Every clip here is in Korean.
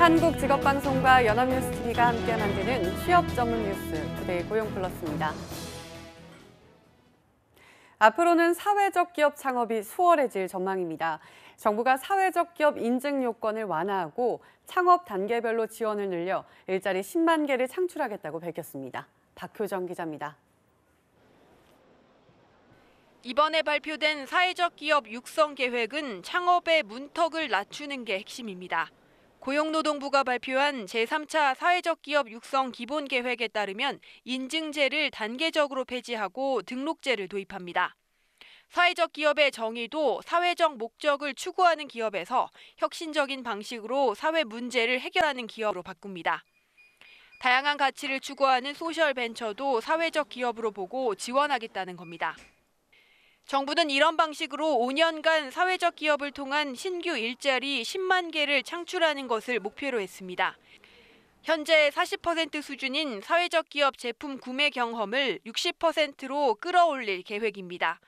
한국직업방송과 연합뉴스TV가 함께 만드는 취업 전문 뉴스, 투데이 고용플러스입니다. 앞으로는 사회적 기업 창업이 수월해질 전망입니다. 정부가 사회적 기업 인증 요건을 완화하고 창업 단계별로 지원을 늘려 일자리 10만 개를 창출하겠다고 밝혔습니다. 박효정 기자입니다. 이번에 발표된 사회적 기업 육성 계획은 창업의 문턱을 낮추는 게 핵심입니다. 고용노동부가 발표한 제3차 사회적 기업 육성 기본 계획에 따르면 인증제를 단계적으로 폐지하고 등록제를 도입합니다. 사회적 기업의 정의도 사회적 목적을 추구하는 기업에서 혁신적인 방식으로 사회 문제를 해결하는 기업으로 바꿉니다. 다양한 가치를 추구하는 소셜 벤처도 사회적 기업으로 보고 지원하겠다는 겁니다. 정부는 이런 방식으로 5년간 사회적 기업을 통한 신규 일자리 10만 개를 창출하는 것을 목표로 했습니다. 현재 40% 수준인 사회적 기업 제품 구매 경험을 60%로 끌어올릴 계획입니다.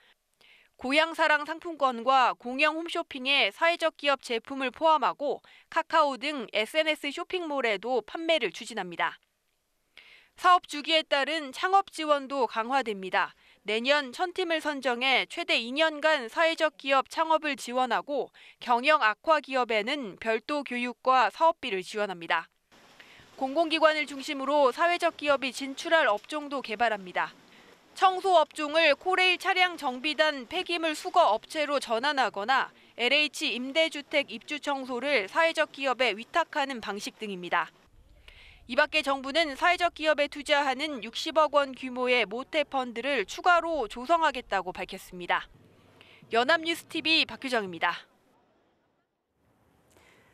고향사랑 상품권과 공영 홈쇼핑에 사회적 기업 제품을 포함하고 카카오 등 SNS 쇼핑몰에도 판매를 추진합니다. 사업 주기에 따른 창업 지원도 강화됩니다. 내년 1000팀을 선정해 최대 2년간 사회적 기업 창업을 지원하고 경영 악화 기업에는 별도 교육과 사업비를 지원합니다. 공공기관을 중심으로 사회적 기업이 진출할 업종도 개발합니다. 청소 업종을 코레일 차량 정비단 폐기물 수거 업체로 전환하거나 LH 임대주택 입주 청소를 사회적 기업에 위탁하는 방식 등입니다. 이 밖에 정부는 사회적 기업에 투자하는 60억 원 규모의 모태펀드를 추가로 조성하겠다고 밝혔습니다. 연합뉴스TV 박효정입니다.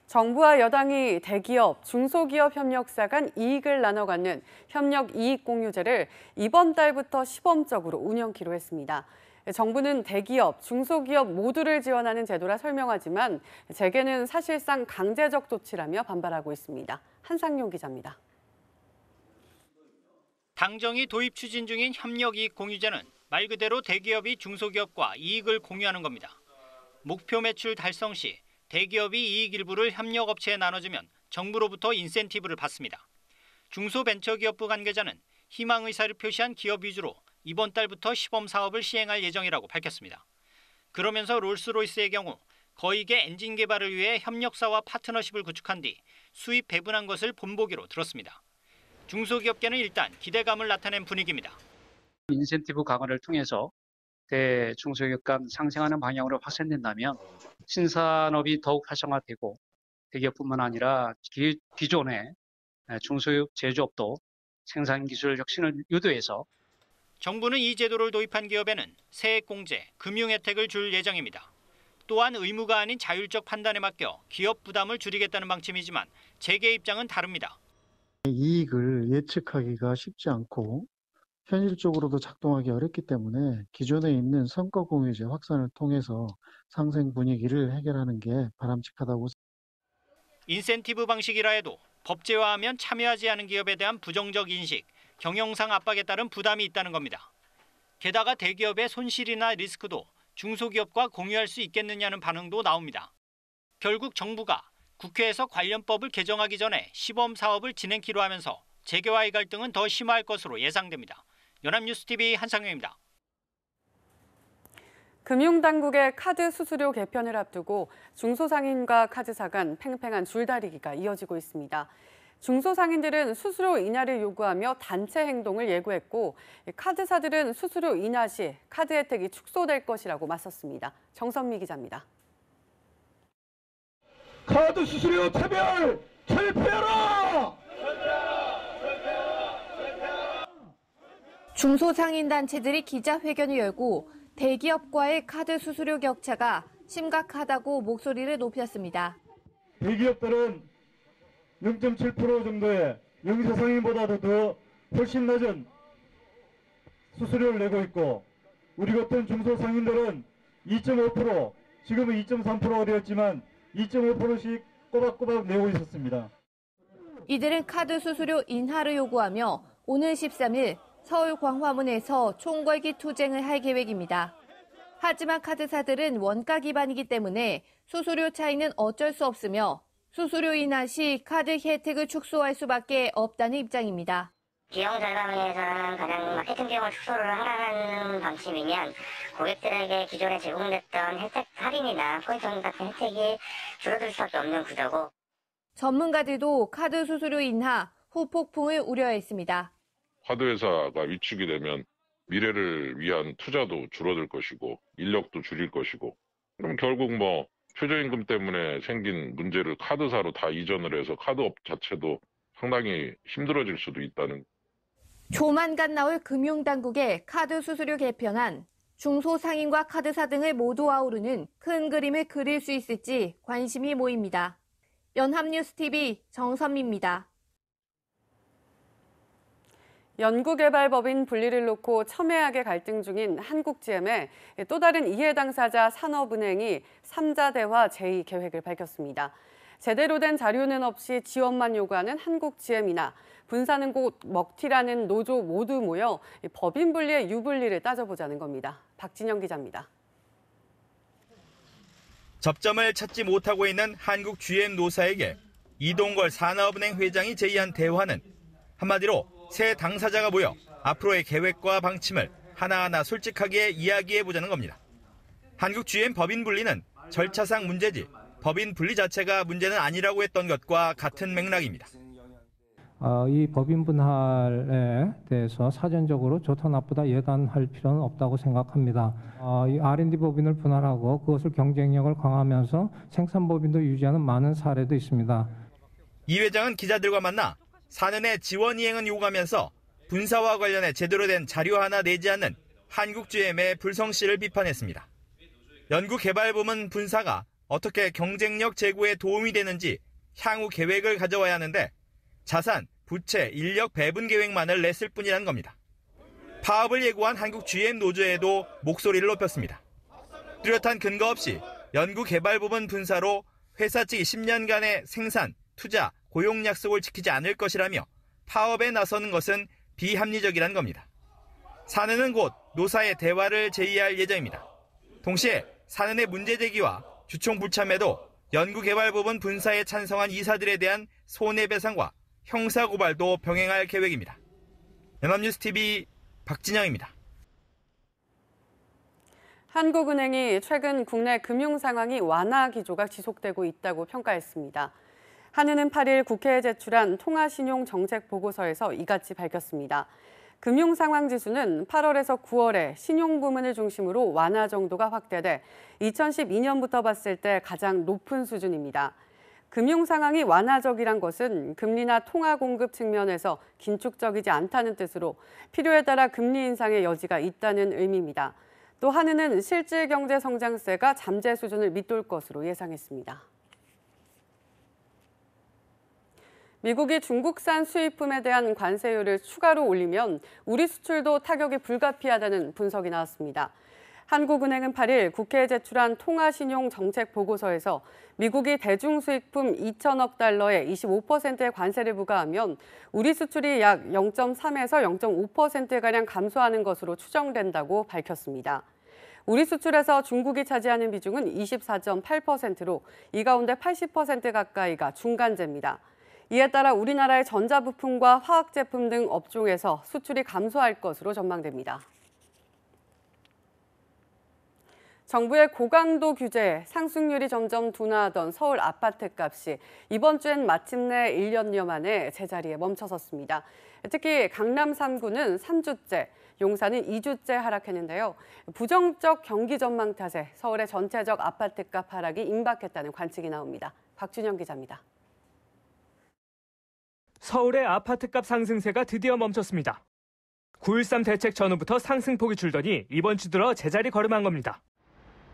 정부와 여당이 대기업, 중소기업 협력사 간 이익을 나눠 갖는 협력이익공유제를 이번 달부터 시범적으로 운영키로 했습니다. 정부는 대기업, 중소기업 모두를 지원하는 제도라 설명하지만 재계는 사실상 강제적 조치라며 반발하고 있습니다. 한상용 기자입니다. 당정이 도입 추진 중인 협력이익공유제는 말 그대로 대기업이 중소기업과 이익을 공유하는 겁니다. 목표 매출 달성 시 대기업이 이익 일부를 협력업체에 나눠주면 정부로부터 인센티브를 받습니다. 중소벤처기업부 관계자는 희망 의사를 표시한 기업 위주로 이번 달부터 시범 사업을 시행할 예정이라고 밝혔습니다. 그러면서 롤스로이스의 경우 거액의 엔진 개발을 위해 협력사와 파트너십을 구축한 뒤 수입 배분한 것을 본보기로 들었습니다. 중소기업계는 일단 기대감을 나타낸 분위기입니다. 인센티브 강화를 통해서 대중소기업 간 상생하는 방향으로 확산된다면 신산업이 더욱 활성화되고 대기업뿐만 아니라 기존의 중소기업 제조업도 생산기술 혁신을 유도해서 정부는 이 제도를 도입한 기업에는 세액공제, 금융혜택을 줄 예정입니다. 또한 의무가 아닌 자율적 판단에 맡겨 기업 부담을 줄이겠다는 방침이지만 재계 입장은 다릅니다. 이익을 예측하기가 쉽지 않고 현실적으로도 작동하기 어렵기 때문에 기존에 있는 성과공유제 확산을 통해서 상생 분위기를 해결하는 게 바람직하다고 생각합니다. 인센티브 방식이라 해도 법제화하면 참여하지 않은 기업에 대한 부정적 인식, 경영상 압박에 따른 부담이 있다는 겁니다. 게다가 대기업의 손실이나 리스크도 중소기업과 공유할 수 있겠느냐는 반응도 나옵니다. 결국 정부가 국회에서 관련법을 개정하기 전에 시범 사업을 진행키로 하면서 재계와의 갈등은 더 심화할 것으로 예상됩니다. 연합뉴스TV 한상용입니다. 금융당국의 카드 수수료 개편을 앞두고 중소상인과 카드사 간 팽팽한 줄다리기가 이어지고 있습니다. 중소상인들은 수수료 인하를 요구하며 단체 행동을 예고했고 카드사들은 수수료 인하 시 카드 혜택이 축소될 것이라고 맞섰습니다. 정선미 기자입니다. 카드 수수료 차별 철폐하라! 중소상인단체들이 기자회견을 열고 대기업과의 카드 수수료 격차가 심각하다고 목소리를 높였습니다. 대기업들은 0.7% 정도의 영세상인보다도 더 훨씬 낮은 수수료를 내고 있고 우리 같은 중소상인들은 2.5%, 지금은 2.3%가 되었지만 2.5%씩 꼬박꼬박 내고 있었습니다. 이들은 카드 수수료 인하를 요구하며 오늘 13일 서울 광화문에서 총궐기 투쟁을 할 계획입니다. 하지만 카드사들은 원가 기반이기 때문에 수수료 차이는 어쩔 수 없으며 수수료 인하 시 카드 혜택을 축소할 수밖에 없다는 입장입니다. 비용 절감을 위해서는 가장 마케팅 비용을 축소를 하라는 방침이면 고객들에게 기존에 제공됐던 혜택 할인이나 포인트 같은 혜택이 줄어들 수밖에 없는 구조고, 전문가들도 카드 수수료 인하 후폭풍을 우려했습니다. 카드 회사가 위축이 되면 미래를 위한 투자도 줄어들 것이고 인력도 줄일 것이고, 그럼 결국 최저임금 때문에 생긴 문제를 카드사로 다 이전을 해서 카드업 자체도 상당히 힘들어질 수도 있다는. 조만간 나올 금융당국의 카드 수수료 개편안, 중소상인과 카드사 등을 모두 아우르는 큰 그림을 그릴 수 있을지 관심이 모입니다. 연합뉴스TV 정선미입니다. 연구개발법인 분리를 놓고 첨예하게 갈등 중인 한국GM의 또 다른 이해 당사자 산업은행이 3자 대화 제의 계획을 밝혔습니다. 제대로 된 자료는 없이 지원만 요구하는 한국GM이나 분사는 곧 먹튀라는 노조 모두 모여 법인 분리의 유불리를 따져보자는 겁니다. 박진영 기자입니다. 접점을 찾지 못하고 있는 한국GM 노사에게 이동걸 산업은행 회장이 제의한 대화는 한마디로 새 당사자가 모여 앞으로의 계획과 방침을 하나하나 솔직하게 이야기해보자는 겁니다. 한국GM 법인 분리는 절차상 문제지 법인 분리 자체가 문제는 아니라고 했던 것과 같은 맥락입니다. 이 법인 분할에 대해서 사전적으로 좋다 나쁘다 예단할 필요는 없다고 생각합니다. 이 R&D 법인을 분할하고 그것을 경쟁력을 강화하면서 생산 법인도 유지하는 많은 사례도 있습니다. 이 회장은 기자들과 만나 사내내 지원 이행은 요구하면서 분사와 관련해 제대로 된 자료 하나 내지 않는 한국GM의 불성실을 비판했습니다. 연구개발부문 분사가 어떻게 경쟁력 제고에 도움이 되는지 향후 계획을 가져와야 하는데 자산, 부채, 인력 배분 계획만을 냈을 뿐이라는 겁니다. 파업을 예고한 한국GM 노조에도 목소리를 높였습니다. 뚜렷한 근거 없이 연구개발부문 분사로 회사 측이 10년간의 생산, 투자, 고용 약속을 지키지 않을 것이라며 파업에 나서는 것은 비합리적이라는 겁니다. 사내는 곧 노사의 대화를 제의할 예정입니다. 동시에 사내의 문제 제기와 주총 불참에도 연구개발부문 분사에 찬성한 이사들에 대한 손해배상과 형사고발도 병행할 계획입니다. 연합뉴스TV 박진영입니다. 한국은행이 최근 국내 금융 상황이 완화 기조가 지속되고 있다고 평가했습니다. 한은은 8일 국회에 제출한 통화신용 정책 보고서에서 이같이 밝혔습니다. 금융 상황 지수는 8월에서 9월에 신용 부문을 중심으로 완화 정도가 확대돼 2012년부터 봤을 때 가장 높은 수준입니다. 금융 상황이 완화적이란 것은 금리나 통화 공급 측면에서 긴축적이지 않다는 뜻으로 필요에 따라 금리 인상의 여지가 있다는 의미입니다. 또 한은은 실질 경제 성장세가 잠재 수준을 밑돌 것으로 예상했습니다. 미국이 중국산 수입품에 대한 관세율을 추가로 올리면 우리 수출도 타격이 불가피하다는 분석이 나왔습니다. 한국은행은 8일 국회에 제출한 통화신용 정책 보고서에서 미국이 대중수입품 2천억 달러에 25%의 관세를 부과하면 우리 수출이 약 0.3에서 0.5%가량 감소하는 것으로 추정된다고 밝혔습니다. 우리 수출에서 중국이 차지하는 비중은 24.8%로 이 가운데 80% 가까이가 중간재입니다. 이에 따라 우리나라의 전자부품과 화학제품 등 업종에서 수출이 감소할 것으로 전망됩니다. 정부의 고강도 규제에 상승률이 점점 둔화하던 서울 아파트값이 이번 주엔 마침내 1년여 만에 제자리에 멈춰섰습니다. 특히 강남 3구는 3주째, 용산은 2주째 하락했는데요. 부정적 경기 전망 탓에 서울의 전체적 아파트값 하락이 임박했다는 관측이 나옵니다. 박준영 기자입니다. 서울의 아파트값 상승세가 드디어 멈췄습니다. 9.13 대책 전후부터 상승폭이 줄더니 이번 주 들어 제자리 걸음한 겁니다.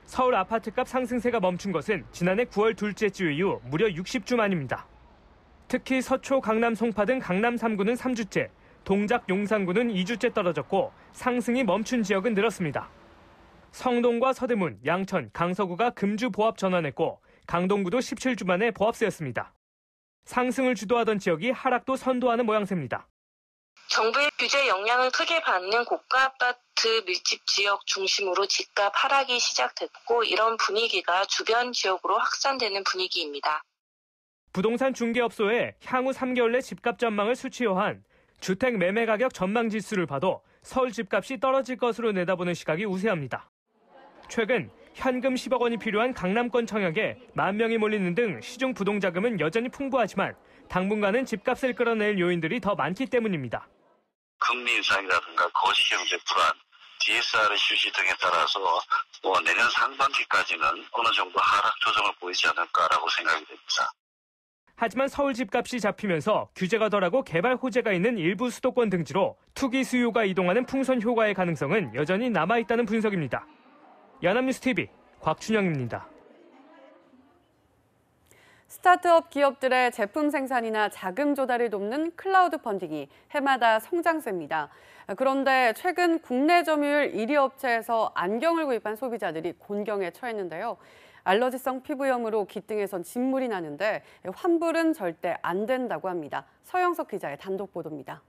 서울 아파트값 상승세가 멈춘 것은 지난해 9월 둘째 주 이후 무려 60주 만입니다. 특히 서초, 강남, 송파 등 강남 3구는 3주째, 동작, 용산구는 2주째 떨어졌고 상승이 멈춘 지역은 늘었습니다. 성동과 서대문, 양천, 강서구가 금주 보합 전환했고 강동구도 17주 만에 보합세였습니다. 상승을 주도하던 지역이 하락도 선도하는 모양새입니다. 정부의 규제 영향을 크게 받는 고가 아파트 밀집 지역 중심으로 집값 하락이 시작됐고 이런 분위기가 주변 지역으로 확산되는 분위기입니다. 부동산 중개업소에 향후 3개월 내 집값 전망을 수치화한 주택 매매 가격 전망 지수를 봐도 서울 집값이 떨어질 것으로 내다보는 시각이 우세합니다. 최근 현금 10억 원이 필요한 강남권 청약에 10,000명이 몰리는 등 시중 부동자금은 여전히 풍부하지만 당분간은 집값을 끌어낼 요인들이 더 많기 때문입니다. 금리 인상이라든가 거시경제 불안, DSR 휴지 등에 따라서 내년 상반기까지는 어느 정도 하락 조정을 보이지 않을까라고 생각이 됩니다. 하지만 서울 집값이 잡히면서 규제가 덜하고 개발 호재가 있는 일부 수도권 등지로 투기 수요가 이동하는 풍선 효과의 가능성은 여전히 남아있다는 분석입니다. 연합뉴스TV 곽춘영입니다. 스타트업 기업들의 제품 생산이나 자금 조달을 돕는 클라우드 펀딩이 해마다 성장세입니다. 그런데 최근 국내 점유율 1위 업체에서 안경을 구입한 소비자들이 곤경에 처했는데요. 알러지성 피부염으로 귓등에선 진물이 나는데 환불은 절대 안 된다고 합니다. 서영석 기자의 단독 보도입니다.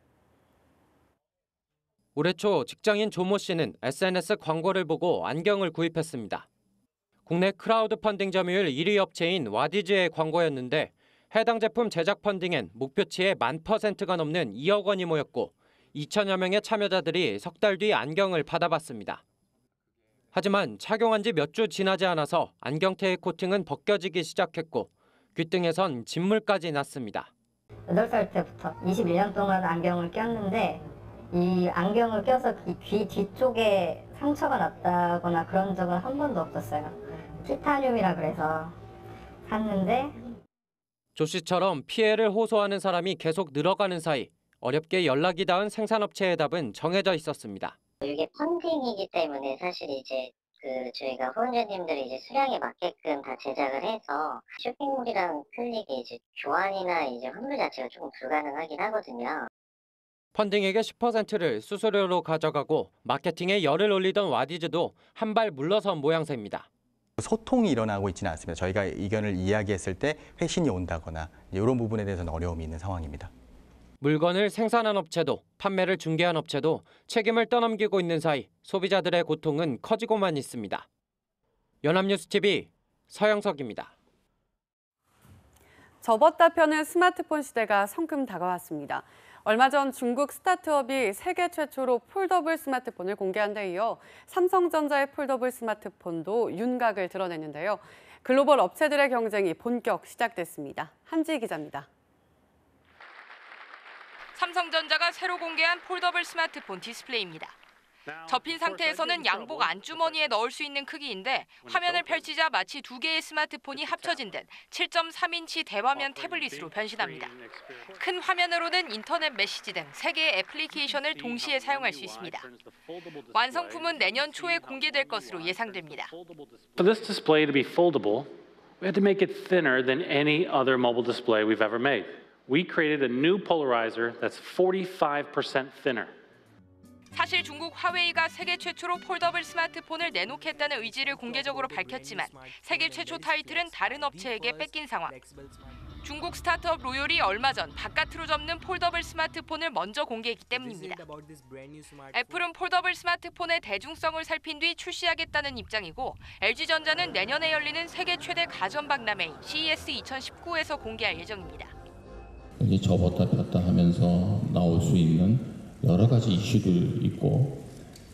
올해 초 직장인 조모 씨는 SNS 광고를 보고 안경을 구입했습니다. 국내 크라우드 펀딩 점유율 1위 업체인 와디즈의 광고였는데 해당 제품 제작 펀딩엔 목표치의 10,000%가 넘는 2억 원이 모였고 2천여 명의 참여자들이 석 달 뒤 안경을 받아봤습니다. 하지만 착용한 지 몇 주 지나지 않아서 안경테의 코팅은 벗겨지기 시작했고 귓등에선 진물까지 났습니다. 8살 때부터 21년 동안 안경을 꼈는데 이 안경을 껴서 귀 뒤쪽에 상처가 났다거나 그런 적은 한 번도 없었어요. 티타늄이라 그래서 샀는데 조 씨처럼 피해를 호소하는 사람이 계속 늘어가는 사이 어렵게 연락이 닿은 생산업체의 답은 정해져 있었습니다. 이게 펀딩이기 때문에 사실 이제 저희가 후원자님들이 이제 수량에 맞게끔 다 제작을 해서 쇼핑몰이랑 틀리게 이제 교환이나 이제 환불 자체가 조금 불가능하긴 하거든요. 펀딩액의 10%를 수수료로 가져가고 마케팅에 열을 올리던 와디즈도 한 발 물러선 모양새입니다. 소통이 일어나고 있지는 않습니다. 저희가 의견을 이야기했을 때 회신이 온다거나 이런 부분에 대해서는 어려움이 있는 상황입니다. 물건을 생산한 업체도 판매를 중개한 업체도 책임을 떠넘기고 있는 사이 소비자들의 고통은 커지고만 있습니다. 연합뉴스TV 서영석입니다. 접었다 펴는 스마트폰 시대가 성큼 다가왔습니다. 얼마 전 중국 스타트업이 세계 최초로 폴더블 스마트폰을 공개한 데 이어 삼성전자의 폴더블 스마트폰도 윤곽을 드러냈는데요. 글로벌 업체들의 경쟁이 본격 시작됐습니다. 한지희 기자입니다. 삼성전자가 새로 공개한 폴더블 스마트폰 디스플레이입니다. 접힌 상태에서는 양복 안주머니에 넣을 수 있는 크기인데 화면을 펼치자 마치 두 개의 스마트폰이 합쳐진 듯 7.3인치 대화면 태블릿으로 변신합니다. 큰 화면으로는 인터넷 메시지 등 3개의 애플리케이션을 동시에 사용할 수 있습니다. 완성품은 내년 초에 공개될 것으로 예상됩니다. For this display to be foldable, we had to make it thinner than any other mobile display we've ever made. We created a new polarizer that's 45% thinner. 사실 중국 화웨이가 세계 최초로 폴더블 스마트폰을 내놓겠다는 의지를 공개적으로 밝혔지만 세계 최초 타이틀은 다른 업체에게 뺏긴 상황. 중국 스타트업 로열이 얼마 전 바깥으로 접는 폴더블 스마트폰을 먼저 공개했기 때문입니다. 애플은 폴더블 스마트폰의 대중성을 살핀 뒤 출시하겠다는 입장이고 LG전자는 내년에 열리는 세계 최대 가전 박람회인 CES 2019에서 공개할 예정입니다. 이제 접었다 폈다 하면서 나올 수 있는 여러 가지 이슈도 있고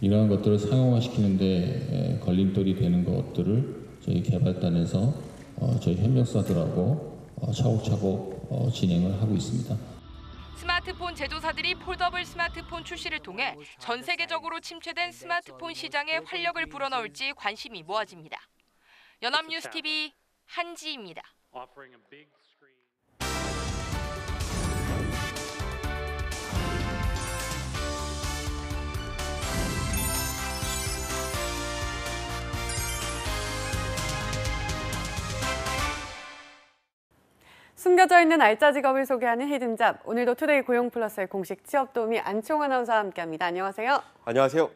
이러한 것들을 상용화시키는데 걸림돌이 되는 것들을 저희 개발단에서 저희 협력사들하고 차곡차곡 진행을 하고 있습니다. 스마트폰 제조사들이 폴더블 스마트폰 출시를 통해 전 세계적으로 침체된 스마트폰 시장에 활력을 불어넣을지 관심이 모아집니다. 연합뉴스TV 한지입니다. 숨겨져 있는 알짜 직업을 소개하는 히든잡. 오늘도 투데이 고용플러스의 공식 취업도우미 안치홍 아나운서와 함께합니다. 안녕하세요. 안녕하세요.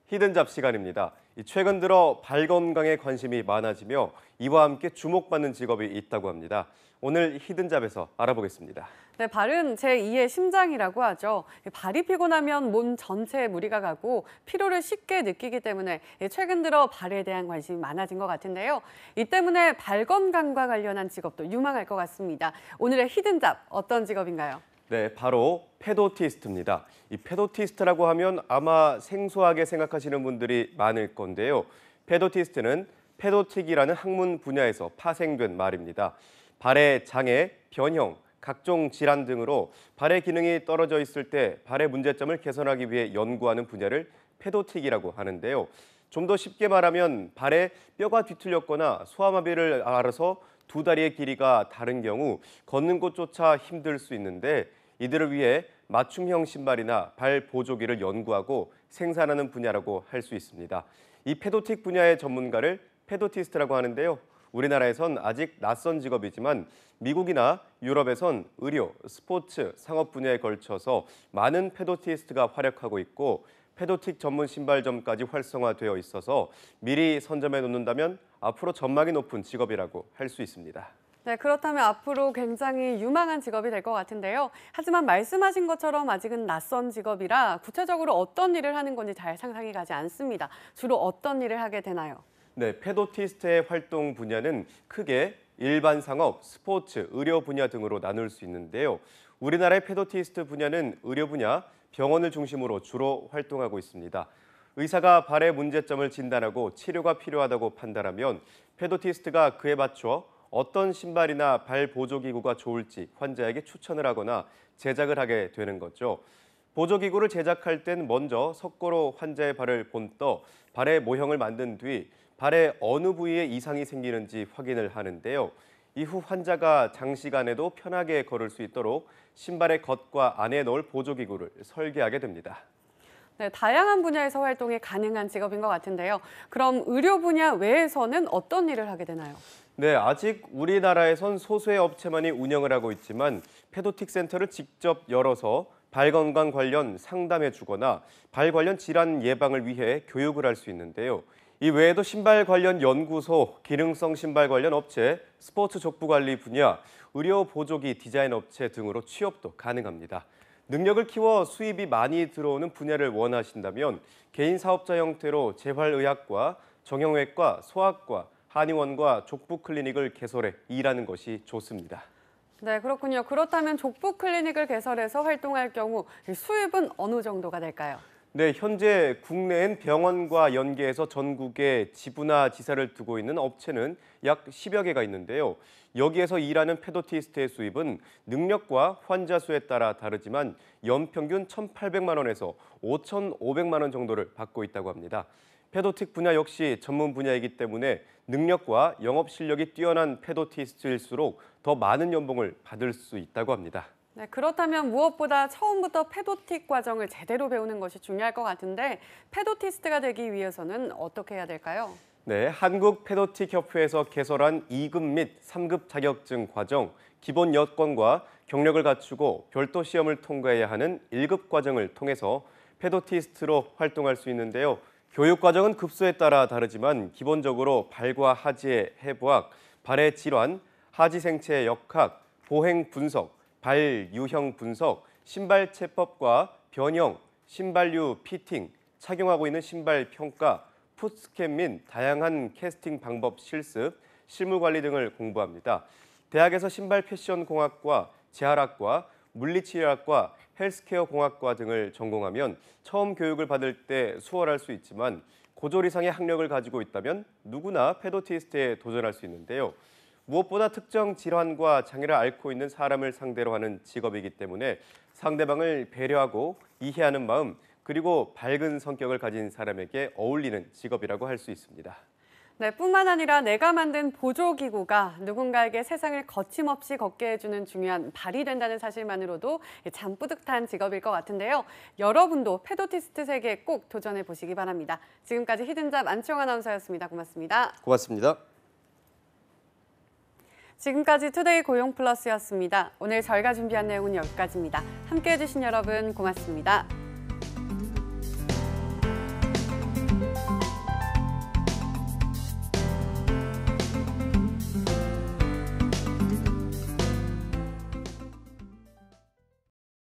히든잡 시간입니다. 최근 들어 발 건강에 관심이 많아지며 이와 함께 주목받는 직업이 있다고 합니다. 오늘 히든잡에서 알아보겠습니다. 네, 발은 제2의 심장이라고 하죠. 발이 피곤하면 몸 전체에 무리가 가고 피로를 쉽게 느끼기 때문에 최근 들어 발에 대한 관심이 많아진 것 같은데요. 이 때문에 발 건강과 관련한 직업도 유망할 것 같습니다. 오늘의 히든잡 어떤 직업인가요? 네, 바로 페도티스트입니다. 이 페도티스트라고 하면 아마 생소하게 생각하시는 분들이 많을 건데요. 페도티스트는 페도틱이라는 학문 분야에서 파생된 말입니다. 발의 장애, 변형, 각종 질환 등으로 발의 기능이 떨어져 있을 때 발의 문제점을 개선하기 위해 연구하는 분야를 페도틱이라고 하는데요. 좀 더 쉽게 말하면 발에 뼈가 뒤틀렸거나 소아마비를 앓아서 두 다리의 길이가 다른 경우 걷는 것조차 힘들 수 있는데 이들을 위해 맞춤형 신발이나 발 보조기를 연구하고 생산하는 분야라고 할 수 있습니다. 이 페도틱 분야의 전문가를 페도티스트라고 하는데요. 우리나라에선 아직 낯선 직업이지만 미국이나 유럽에선 의료, 스포츠, 상업 분야에 걸쳐서 많은 페도티스트가 활약하고 있고 페도틱 전문 신발점까지 활성화되어 있어서 미리 선점해 놓는다면 앞으로 전망이 높은 직업이라고 할 수 있습니다. 네, 그렇다면 앞으로 굉장히 유망한 직업이 될 것 같은데요. 하지만 말씀하신 것처럼 아직은 낯선 직업이라 구체적으로 어떤 일을 하는 건지 잘 상상이 가지 않습니다. 주로 어떤 일을 하게 되나요? 네, 페도티스트의 활동 분야는 크게 일반 상업, 스포츠, 의료 분야 등으로 나눌 수 있는데요. 우리나라의 페도티스트 분야는 의료 분야, 병원을 중심으로 주로 활동하고 있습니다. 의사가 발의 문제점을 진단하고 치료가 필요하다고 판단하면 페도티스트가 그에 맞춰 어떤 신발이나 발 보조기구가 좋을지 환자에게 추천을 하거나 제작을 하게 되는 거죠. 보조기구를 제작할 땐 먼저 석고로 환자의 발을 본떠 발의 모형을 만든 뒤 발의 어느 부위에 이상이 생기는지 확인을 하는데요. 이후 환자가 장시간에도 편하게 걸을 수 있도록 신발의 겉과 안에 넣을 보조기구를 설계하게 됩니다. 네, 다양한 분야에서 활동이 가능한 직업인 것 같은데요. 그럼 의료 분야 외에서는 어떤 일을 하게 되나요? 네, 아직 우리나라에선 소수의 업체만이 운영을 하고 있지만 페도틱 센터를 직접 열어서 발 건강 관련 상담해 주거나 발 관련 질환 예방을 위해 교육을 할 수 있는데요. 이 외에도 신발 관련 연구소, 기능성 신발 관련 업체, 스포츠 족부 관리 분야, 의료 보조기 디자인 업체 등으로 취업도 가능합니다. 능력을 키워 수입이 많이 들어오는 분야를 원하신다면 개인 사업자 형태로 재활의학과, 정형외과, 소아과, 한의원과 족부 클리닉을 개설해 일하는 것이 좋습니다. 네, 그렇군요. 그렇다면 족부 클리닉을 개설해서 활동할 경우 수입은 어느 정도가 될까요? 네, 현재 국내엔 병원과 연계해서 전국에 지부나 지사를 두고 있는 업체는 약 10여 개가 있는데요. 여기에서 일하는 페도티스트의 수입은 능력과 환자 수에 따라 다르지만 연평균 1,800만 원에서 5,500만 원 정도를 받고 있다고 합니다. 페도틱 분야 역시 전문 분야이기 때문에 능력과 영업 실력이 뛰어난 페도티스트일수록 더 많은 연봉을 받을 수 있다고 합니다. 네, 그렇다면 무엇보다 처음부터 페도틱 과정을 제대로 배우는 것이 중요할 것 같은데 페도티스트가 되기 위해서는 어떻게 해야 될까요? 네, 한국 페도틱 협회에서 개설한 2급 및 3급 자격증 과정, 기본 여건과 경력을 갖추고 별도 시험을 통과해야 하는 1급 과정을 통해서 페도티스트로 활동할 수 있는데요. 교육 과정은 급수에 따라 다르지만 기본적으로 발과 하지의 해부학, 발의 질환, 하지 생체 역학, 보행 분석, 발 유형 분석, 신발 체법과 변형, 신발류 피팅, 착용하고 있는 신발 평가, 풋스캔 및 다양한 캐스팅 방법 실습, 실무 관리 등을 공부합니다. 대학에서 신발 패션 공학과, 재활학과, 물리치료학과, 헬스케어 공학과 등을 전공하면 처음 교육을 받을 때 수월할 수 있지만 고졸 이상의 학력을 가지고 있다면 누구나 페도티스트에 도전할 수 있는데요. 무엇보다 특정 질환과 장애를 앓고 있는 사람을 상대로 하는 직업이기 때문에 상대방을 배려하고 이해하는 마음, 그리고 밝은 성격을 가진 사람에게 어울리는 직업이라고 할 수 있습니다. 네, 뿐만 아니라 내가 만든 보조기구가 누군가에게 세상을 거침없이 걷게 해주는 중요한 발이 된다는 사실만으로도 참 뿌듯한 직업일 것 같은데요. 여러분도 페도티스트 세계에 꼭 도전해 보시기 바랍니다. 지금까지 히든잡 안치홍 아나운서였습니다. 고맙습니다. 고맙습니다. 지금까지 투데이 고용 플러스였습니다. 오늘 저희가 준비한 내용은 여기까지입니다. 함께해 주신 여러분 고맙습니다.